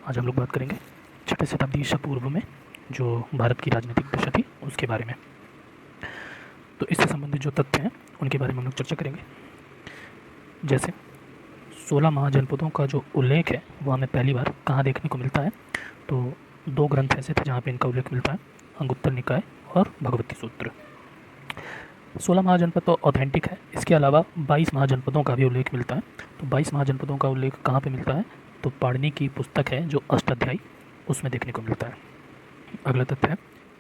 आज हम लोग बात करेंगे 6वीं शताब्दी ईसा पूर्व में जो भारत की राजनीतिक दशा थी उसके बारे में। तो इससे संबंधित जो तथ्य हैं उनके बारे में हम लोग चर्चा करेंगे। जैसे 16 महाजनपदों का जो उल्लेख है वो हमें पहली बार कहाँ देखने को मिलता है, तो 2 ग्रंथ ऐसे थे जहाँ पे इनका उल्लेख मिलता है, अंगुत्तर निकाय और भगवती सूत्र। 16 महाजनपद तो ऑथेंटिक है, इसके अलावा 22 महाजनपदों का भी उल्लेख मिलता है। तो 22 महाजनपदों का उल्लेख कहाँ पे मिलता है, तो पाणिनि की पुस्तक है जो अष्टाध्यायी, उसमें देखने को मिलता है। अगला तथ्य है,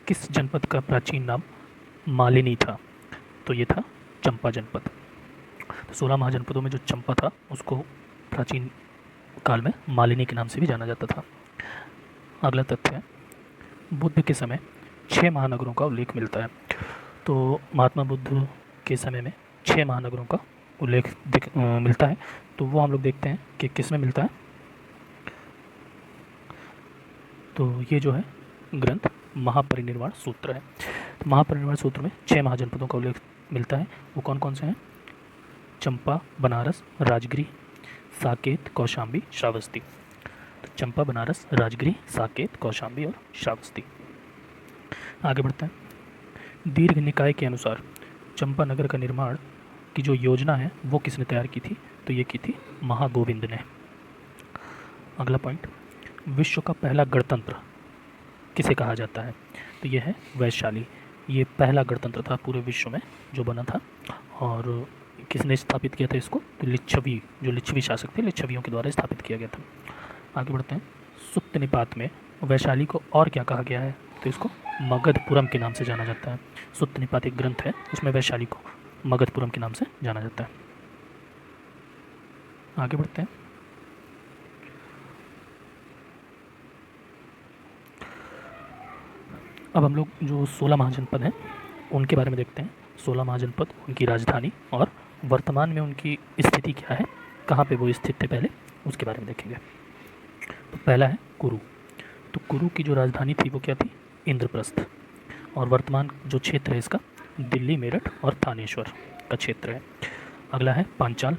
किस जनपद का प्राचीन नाम मालिनी था, तो ये था चंपा जनपद। तो 16 महाजनपदों में जो चंपा था उसको प्राचीन काल में मालिनी के नाम से भी जाना जाता था। अगला तथ्य है, बुद्ध के समय 6 महानगरों का उल्लेख मिलता है। तो महात्मा बुद्ध के समय में 6 महानगरों का उल्लेख मिलता है। तो वो हम लोग देखते हैं कि किस में मिलता है। तो ये जो है ग्रंथ महापरिनिर्वाण सूत्र है। तो महापरिनिर्वाण सूत्र में 6 महाजनपदों का उल्लेख मिलता है। वो कौन कौन से हैं? चंपा, बनारस, राजगिरी, साकेत, कौशाम्बी, श्रावस्ती। तो चंपा, बनारस, राजगिरी, साकेत, कौशाम्बी और श्रावस्ती। आगे बढ़ते हैं। दीर्घ निकाय के अनुसार चंपा नगर का निर्माण की जो योजना है वो किसने तैयार की थी, तो ये की थी महागोविंद ने। अगला पॉइंट, विश्व का पहला गणतंत्र किसे कहा जाता है, तो ये है वैशाली। ये पहला गणतंत्र था पूरे विश्व में जो बना था। और किसने स्थापित किया था इसको, तो लिच्छवी, जो लिच्छवी शासक थे, लिच्छवियों के द्वारा स्थापित किया गया था। आगे बढ़ते हैं। सुत्त निपात में वैशाली को और क्या कहा गया है, तो इसको मगधपुरम के नाम से जाना जाता है। सुत्त निपात एक ग्रंथ है, उसमें वैशाली को मगधपुरम के नाम से जाना जाता है। आगे बढ़ते हैं। अब हम लोग जो 16 महाजनपद हैं उनके बारे में देखते हैं। 16 महाजनपद, उनकी राजधानी और वर्तमान में उनकी स्थिति क्या है, कहाँ पे वो स्थित थे पहले, उसके बारे में देखेंगे। तो पहला है कुरु। तो कुरु की जो राजधानी थी वो क्या थी, इंद्रप्रस्थ। और वर्तमान जो क्षेत्र है इसका दिल्ली, मेरठ और थानेश्वर का क्षेत्र है। अगला है पांचाल।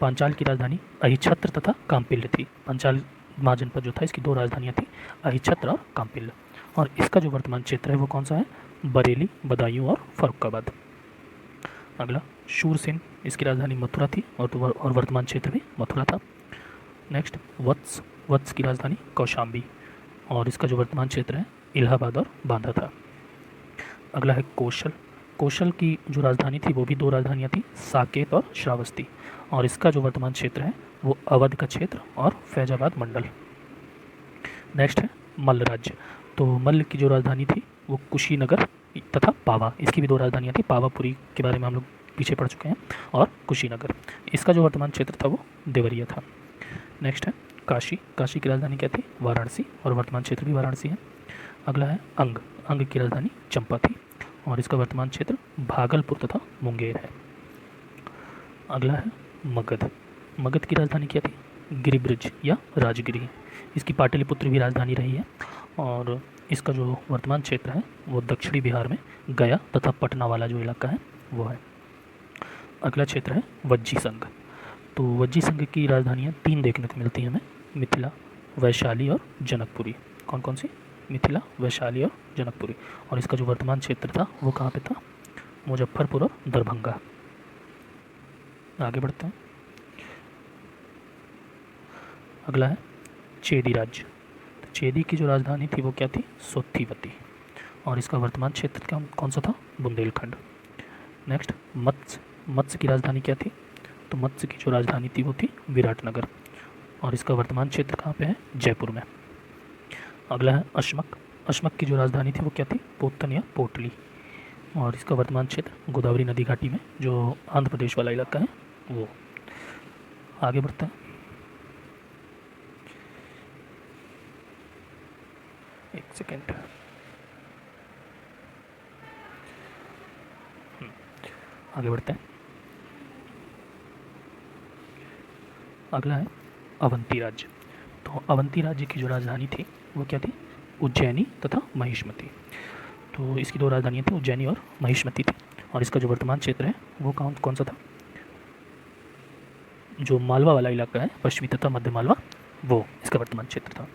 पांचाल की राजधानी अहिछत्र तथा काम्पिल्य थी। पांचाल महाजनपद जो था इसकी 2 राजधानियाँ थी, अहिछत्र और काम्पिल्य। और इसका जो वर्तमान क्षेत्र है वो कौन सा है, बरेली, बदायूं और फर्रुखाबाद। अगला शूरसेन, इसकी राजधानी मथुरा थी और वर्तमान क्षेत्र भी मथुरा था। नेक्स्ट वत्स। वत्स की राजधानी कौशाम्बी और इसका जो वर्तमान क्षेत्र है इलाहाबाद और बांदा था। अगला है कौशल। कौशल की जो राजधानी थी वो भी 2 राजधानियाँ थी, साकेत और श्रावस्ती। और इसका जो वर्तमान क्षेत्र है वो अवध का क्षेत्र और फैजाबाद मंडल। नेक्स्ट है मल्ल राज्य। तो मल्ल की जो राजधानी थी वो कुशीनगर तथा पावा, इसकी भी 2 राजधानियाँ थी। पावापुरी के बारे में हम लोग पीछे पढ़ चुके हैं, और कुशीनगर। इसका जो वर्तमान क्षेत्र था वो देवरिया था। नेक्स्ट है काशी। काशी की राजधानी क्या थी, वाराणसी, और वर्तमान क्षेत्र भी वाराणसी है। अगला है अंग। अंग की राजधानी चंपा थी और इसका वर्तमान क्षेत्र भागलपुर तथा मुंगेर है। अगला है मगध। मगध की राजधानी क्या थी, गिरिब्रिज या राजगिरी। इसकी पाटलिपुत्र भी राजधानी रही है और इसका जो वर्तमान क्षेत्र है वो दक्षिणी बिहार में गया तथा पटना वाला जो इलाका है वो है। अगला क्षेत्र है वज्जी संघ। तो वज्जी संघ की राजधानियाँ 3 देखने को मिलती हैं हमें, मिथिला, वैशाली और जनकपुरी। कौन कौन सी, मिथिला, वैशाली और जनकपुरी। और इसका जो वर्तमान क्षेत्र था वो कहाँ पे था, मुजफ्फरपुर और दरभंगा। आगे बढ़ते हैं। अगला है चेदी राज्य। तो चेदी की जो राजधानी थी वो क्या थी, सोत्थीवती, और इसका वर्तमान क्षेत्र कौन सा था, बुंदेलखंड। नेक्स्ट मत्स्य। मत्स्य की राजधानी क्या थी, तो मत्स्य की जो राजधानी थी वो थी विराटनगर और इसका वर्तमान क्षेत्र कहाँ पे है, जयपुर में। अगला है अश्मक। अश्मक की जो राजधानी थी वो क्या थी, पोतन या पोटली, और इसका वर्तमान क्षेत्र गोदावरी नदी घाटी में जो आंध्र प्रदेश वाला इलाका है वो। आगे बढ़ते हैं। एक सेकेंड। आगे बढ़ते हैं। अगला है अवंती राज्य। तो अवंती राज्य की जो राजधानी थी वो क्या थी, उज्जैनी तथा महिष्मती। तो इसकी 2 राजधानियाँ थी, उज्जैनी और महिष्मती थी। और इसका जो वर्तमान क्षेत्र है वो कौन सा था, जो मालवा वाला इलाका है, पश्चिमी तथा मध्य मालवा, वो इसका वर्तमान क्षेत्र था।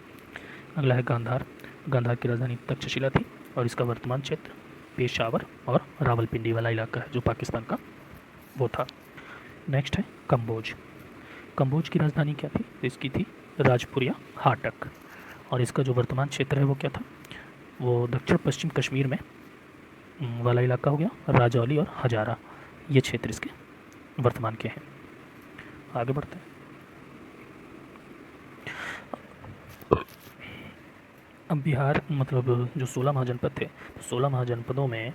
अगला है गांधार। गांधार की राजधानी तक्षशिला थी और इसका वर्तमान क्षेत्र पेशावर और रावलपिंडी वाला इलाका है जो पाकिस्तान का वो था। नेक्स्ट है कंबोज। कंबोज की राजधानी क्या थी? इसकी थी राजपुर या हाटक, और इसका जो वर्तमान क्षेत्र है वो क्या था? वो दक्षिण पश्चिम कश्मीर में वाला इलाका हो गया, राजौली और हजारा, ये क्षेत्र इसके वर्तमान के हैं। आगे बढ़ते हैं। अब बिहार मतलब जो 16 महाजनपद थे, 16 महाजनपदों में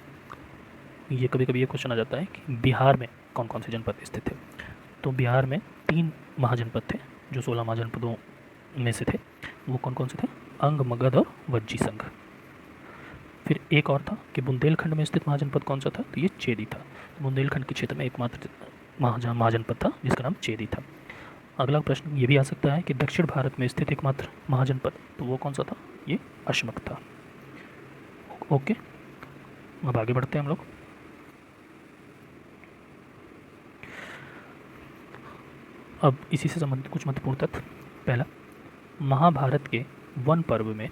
ये कभी कभी ये क्वेश्चन आ जाता है कि बिहार में कौन कौन से जनपद स्थित थे। तो बिहार में 3 महाजनपद थे जो 16 महाजनपदों में से थे। वो कौन कौन से थे? अंग, मगध और वज्जी संघ। फिर एक और था कि बुंदेलखंड में स्थित महाजनपद कौन सा था? तो ये चेदी था। बुंदेलखंड के क्षेत्र में एकमात्र महाजनपद था जिसका नाम चेदी था। अगला प्रश्न ये भी आ सकता है कि दक्षिण भारत में स्थित एकमात्र महाजनपद, तो वो कौन सा था? ये अशमक था। ओके, अब आगे बढ़ते हैं हम लोग। अब इसी से संबंधित कुछ महत्वपूर्ण तथ्य। पहला, महाभारत के वन पर्व में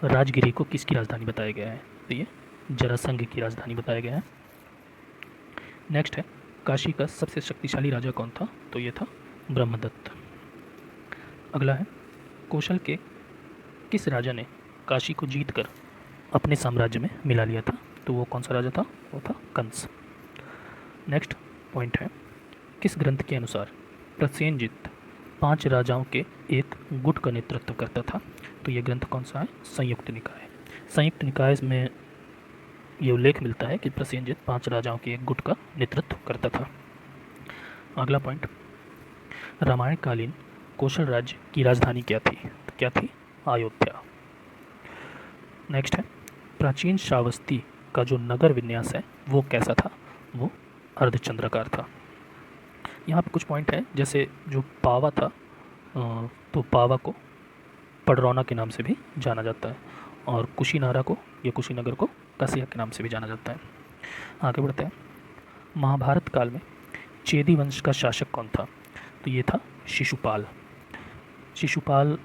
राजगिरी को किसकी राजधानी बताया गया है? तो ये जरासंध की राजधानी बताया गया है। नेक्स्ट है, काशी का सबसे शक्तिशाली राजा कौन था? तो ये था ब्रह्मदत्त। अगला है, कौशल के किस राजा ने काशी को जीतकर अपने साम्राज्य में मिला लिया था? तो वो कौन सा राजा था? वो था कंस। नेक्स्ट पॉइंट है, किस ग्रंथ के अनुसार प्रसेनजित 5 राजाओं के एक गुट का नेतृत्व करता था? तो ये ग्रंथ कौन सा है? संयुक्त निकाय। संयुक्त निकाय में ये उल्लेख मिलता है कि प्रसेनजित 5 राजाओं के एक गुट का नेतृत्व करता था। अगला पॉइंट, रामायण कालीन कौशल राज्य की राजधानी क्या थी? तो क्या थी? अयोध्या। नेक्स्ट है, प्राचीन श्रावस्ती का जो नगर विन्यास है वो कैसा था? वो अर्धचंद्राकार था। यहाँ पे कुछ पॉइंट है, जैसे जो पावा था तो पावा को पडरौना के नाम से भी जाना जाता है, और कुशीनारा को या कुशीनगर को कसिया के नाम से भी जाना जाता है। आगे बढ़ते हैं। महाभारत काल में चेदी वंश का शासक कौन था? तो ये था शिशुपाल। शिशुपाल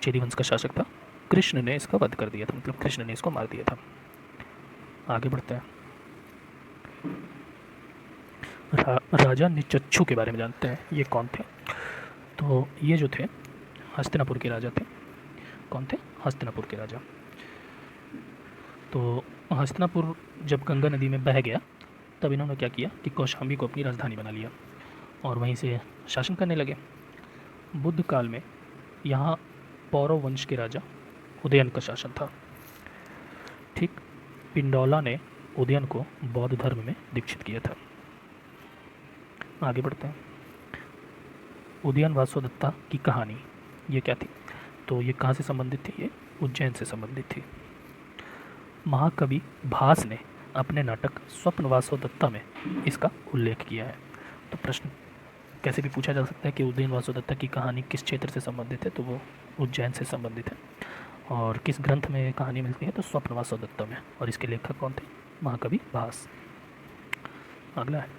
चेदी वंश का शासक था। कृष्ण ने इसका वध कर दिया था, मतलब कृष्ण ने इसको मार दिया था। आगे बढ़ते हैं। राजा निचच्छू के बारे में जानते हैं, ये कौन थे? तो ये जो थे हस्तिनापुर के राजा थे। कौन थे? हस्तिनापुर के राजा। तो हस्तिनापुर जब गंगा नदी में बह गया तब इन्होंने क्या किया कि कौशाम्बी को अपनी राजधानी बना लिया और वहीं से शासन करने लगे। बुद्ध काल में यहाँ पौरव वंश के राजा उदयन का शासन था। ठीक, पिंडौला ने उदयन को बौद्ध धर्म में दीक्षित किया था। आगे बढ़ते हैं। उदयन वासुदेवता की कहानी ये क्या थी? तो ये कहाँ से संबंधित थी? ये उज्जैन से संबंधित थी। महाकवि भास ने अपने नाटक स्वप्न वासुदेवता में इसका उल्लेख किया है। तो प्रश्न कैसे भी पूछा जा सकता है कि उदयन वासुदेवता की कहानी किस क्षेत्र से संबंधित है? तो वो उज्जैन से संबंधित है। और किस ग्रंथ में कहानी मिलती है? तो स्वप्न वासुदेवता में, और इसके लेखक कौन थे? महाकवि भास। अगला है,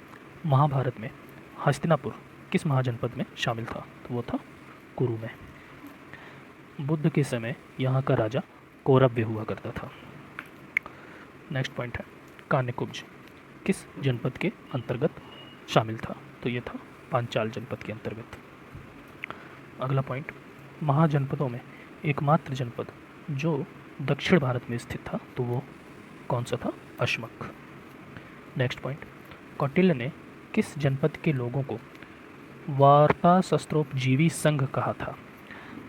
महाभारत में हस्तिनापुर किस महाजनपद में शामिल था? तो वो था कुरु में। बुद्ध के समय यहाँ का राजा कौरव्य हुआ करता था। नेक्स्ट पॉइंट है, कान्यकुब्ज किस जनपद के अंतर्गत शामिल था? तो ये था पांचाल जनपद के अंतर्गत। अगला पॉइंट, महाजनपदों में एकमात्र जनपद जो दक्षिण भारत में स्थित था तो वो कौन सा था? अशमक। नेक्स्ट पॉइंट, कौटिल्य ने किस जनपद के लोगों को वार्ता शस्त्रोपजीवी संघ कहा था?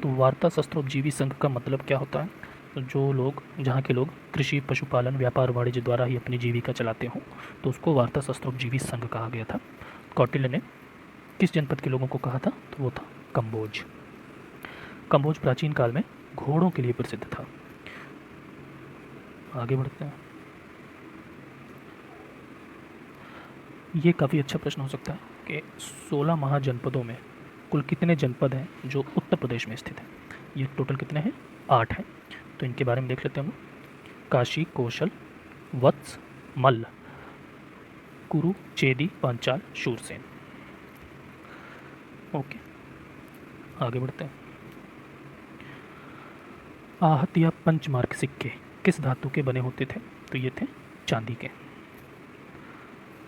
तो वार्ता शस्त्रोपजीवी संघ का मतलब क्या होता है? तो जो लोग, जहाँ के लोग कृषि, पशुपालन, व्यापार वाणिज्य द्वारा ही अपनी जीविका चलाते हों तो उसको वार्ता शस्त्रोपजीवी संघ कहा गया था। कौटिल्य ने किस जनपद के लोगों को कहा था? तो वो था कंबोज। कंबोज प्राचीन काल में घोड़ों के लिए प्रसिद्ध था। आगे बढ़ते हैं। ये काफ़ी अच्छा प्रश्न हो सकता है कि 16 महाजनपदों में कुल कितने जनपद हैं जो उत्तर प्रदेश में स्थित हैं? ये टोटल कितने हैं? 8 हैं। तो इनके बारे में देख लेते हैं हम। काशी, कौशल, वत्स, मल्ल, कुरु, चेदी, पांचाल, शूरसेन। ओके, आगे बढ़ते हैं। आहत या पंचमार्क सिक्के किस धातु के बने होते थे? तो ये थे चांदी के।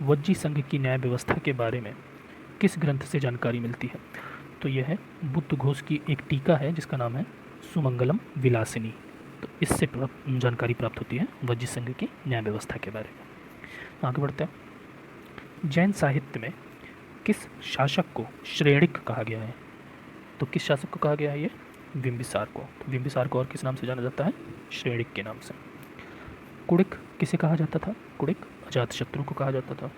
वज्जी संघ की न्याय व्यवस्था के बारे में किस ग्रंथ से जानकारी मिलती है? तो यह है बुद्ध घोष की एक टीका है जिसका नाम है सुमंगलम विलासिनी। तो इससे जानकारी प्राप्त होती है वज्जी संघ की न्याय व्यवस्था के बारे में। आगे बढ़ते हैं। जैन साहित्य में किस शासक को श्रेणिक कहा गया है? तो किस शासक को कहा गया है? ये बिंबिसार को। तो बिंबिसार को और किस नाम से जाना जाता है? श्रेणिक के नाम से। कुड़िक किसे कहा जाता था? कुड़िक अजातशत्रु को कहा जाता था।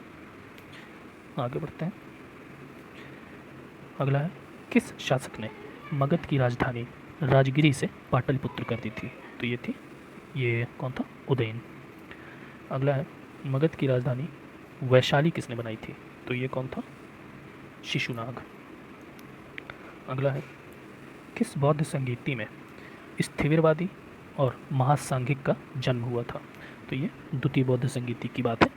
आगे बढ़ते हैं। अगला है किस शासक ने मगध की राजधानी राजगिरी से पाटलिपुत्र कर दी थी? तो ये कौन था? उदयन। अगला है मगध की राजधानी वैशाली किसने बनाई थी? तो ये कौन था? शिशुनाग। अगला है किस बौद्ध संगीति में स्थिविरवादी और महासांघिक का जन्म हुआ था? तो ये द्वितीय बौद्ध संगीति की बात है,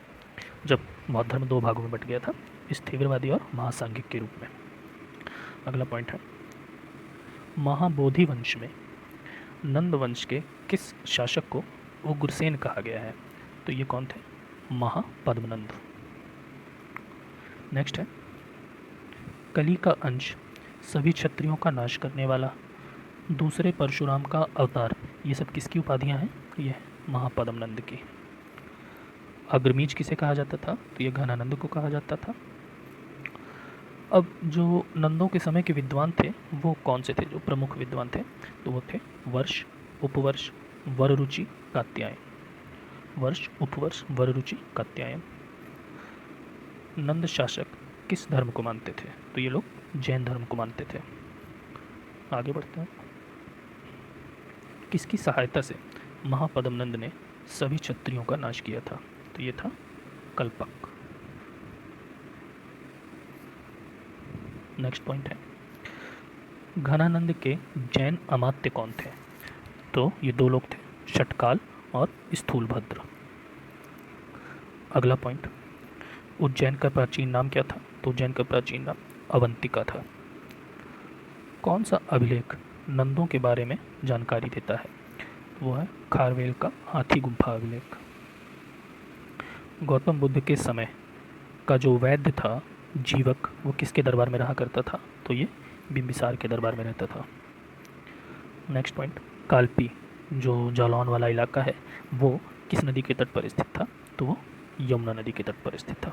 जब बौद्ध धर्म दो भागों में बट गया था, स्थिविरवादी और महासांघिक के रूप में। अगला पॉइंट है महाबोधि वंश में नंद वंश के किस शासक को उग्रसेन कहा गया है? तो ये कौन थे? महापद्मनंद। नेक्स्ट है कली का अंश, सभी क्षत्रियों का नाश करने वाला, दूसरे परशुराम का अवतार, ये सब किसकी उपाधियां हैं? ये है महापद्मनंद की। अग्रमीज किसे कहा जाता था? तो ये घनानंद को कहा जाता था। अब जो नंदों के समय के विद्वान थे वो कौन से थे? जो प्रमुख विद्वान थे तो वो थे वर्ष, उपवर्ष, वररुचि, कात्यायन। वर्ष, उपवर्ष, वररुचि, कात्यायन। नंद शासक किस धर्म को मानते थे? तो ये लोग जैन धर्म को मानते थे। आगे बढ़ते हैं। किसकी सहायता से महापद्मनंद ने सभी क्षत्रियों का नाश किया था? तो ये था कल्पक। नेक्स्ट पॉइंट है घनानंद के जैन अमात्य कौन थे? तो ये दो लोग थे, षटकाल और स्थूलभद्र। अगला पॉइंट उज्जैन का प्राचीन नाम क्या था? तो उज्जैन का प्राचीन नाम अवंतिका था। कौन सा अभिलेख नंदों के बारे में जानकारी देता है? वो है खारवेल का हाथी गुम्फा अभिलेख। गौतम बुद्ध के समय का जो वैद्य था जीवक, वो किसके दरबार में रहा करता था? तो ये बिंबिसार के दरबार में रहता था। नेक्स्ट पॉइंट कालपी, जो जालौन वाला इलाका है, वो किस नदी के तट पर स्थित था? तो वो यमुना नदी के तट पर स्थित था।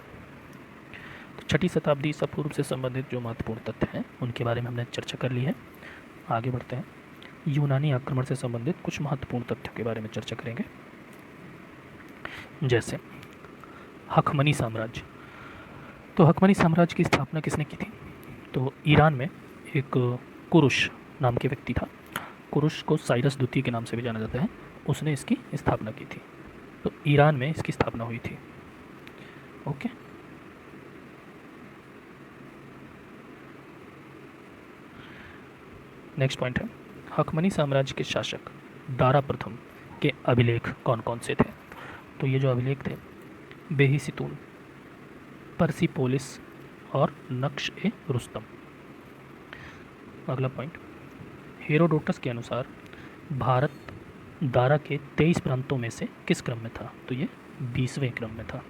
तो 6ठी शताब्दी ईसा पूर्व से संबंधित जो महत्वपूर्ण तथ्य हैं उनके बारे में हमने चर्चा कर ली है। आगे बढ़ते हैं। यूनानी आक्रमण से संबंधित कुछ महत्वपूर्ण तथ्यों के बारे में चर्चा करेंगे, जैसे हखमनी साम्राज्य। तो हखमनी साम्राज्य की स्थापना किसने की थी? तो ईरान में एक कुरुश नाम के व्यक्ति था। कुरुश को साइरस द्वितीय के नाम से भी जाना जाता है, उसने इसकी स्थापना की थी। तो ईरान में इसकी स्थापना हुई थी। ओके, नेक्स्ट पॉइंट है हखमनी साम्राज्य के शासक दारा प्रथम के अभिलेख कौन कौन से थे? तो ये जो अभिलेख थे बेहिसितून, परसिपोलिस और नक्श ए रुस्तम। अगला पॉइंट हेरोडोटस के अनुसार भारत दारा के 23 प्रांतों में से किस क्रम में था? तो ये 20वें क्रम में था।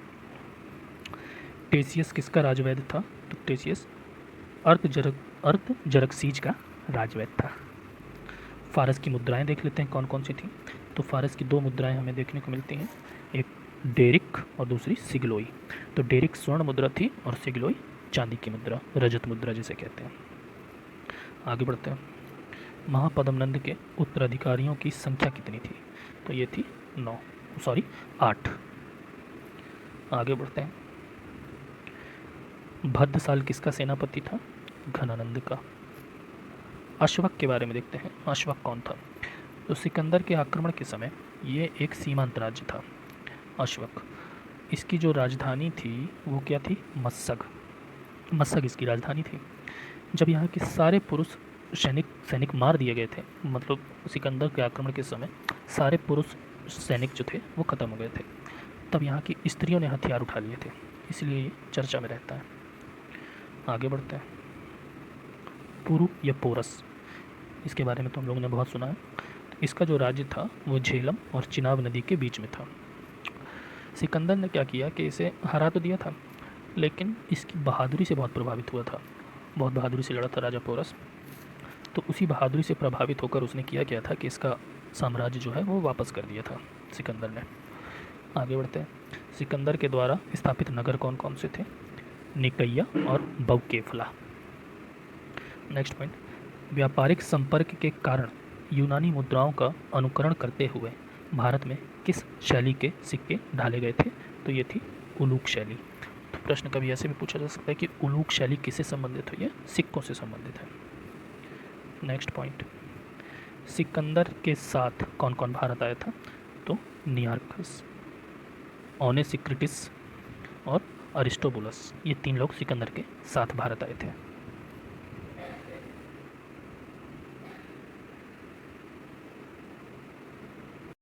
टेसियस किसका राजवैद्य था? तो टेसियस अर्धजरक्सीज का राजवैद्य था। फारस की मुद्राएं देख लेते हैं कौन कौन सी थी। तो फारस की 2 मुद्राएं हमें देखने को मिलती हैं, एक डेरिक और दूसरी सिगलोई। तो डेरिक स्वर्ण मुद्रा थी और सिगलोई चांदी की मुद्रा, रजत मुद्रा जिसे कहते हैं। आगे बढ़ते हैं। महापद्मनंद के उत्तराधिकारियों की संख्या कितनी थी? तो ये थी 8। आगे बढ़ते हैं। भद्रसाल किसका सेनापति था? घनानंद का। अश्वक के बारे में देखते हैं। अश्वक कौन था? तो सिकंदर के आक्रमण के समय ये एक सीमांत राज्य था अश्वक। इसकी जो राजधानी थी वो क्या थी? मस्सग इसकी राजधानी थी। जब यहाँ के सारे पुरुष सैनिक मार दिए गए थे, मतलब सिकंदर के आक्रमण के समय सारे पुरुष सैनिक जो थे वो ख़त्म हो गए थे, तब यहाँ की स्त्रियों ने हथियार उठा लिए थे, इसलिए ये चर्चा में रहता है। आगे बढ़ते हैं। पुरु या पोरस, इसके बारे में तो हम लोगों ने बहुत सुना है। इसका जो राज्य था वो झेलम और चिनाब नदी के बीच में था। सिकंदर ने क्या किया कि इसे हरा तो दिया था, लेकिन इसकी बहादुरी से बहुत प्रभावित हुआ था। बहुत बहादुरी से लड़ा था राजा पोरस। तो उसी बहादुरी से प्रभावित होकर उसने किया था कि इसका साम्राज्य जो है वो वापस कर दिया था सिकंदर ने। आगे बढ़ते हैं। सिकंदर के द्वारा स्थापित नगर कौन कौन से थे? निकैया और बौकेफला। नेक्स्ट पॉइंट, व्यापारिक संपर्क के कारण यूनानी मुद्राओं का अनुकरण करते हुए भारत में किस शैली के सिक्के ढाले गए थे? तो ये थी उलूक शैली। तो प्रश्न कभी ऐसे भी पूछा जा सकता है कि उलूक शैली किससे संबंधित है? ये सिक्कों से संबंधित है। नेक्स्ट पॉइंट, सिकंदर के साथ कौन कौन भारत आया था? तो नियार्खस, ओनेसिक्रिटिस और अरिस्टोबुलस, ये 3 लोग सिकंदर के साथ भारत आए थे।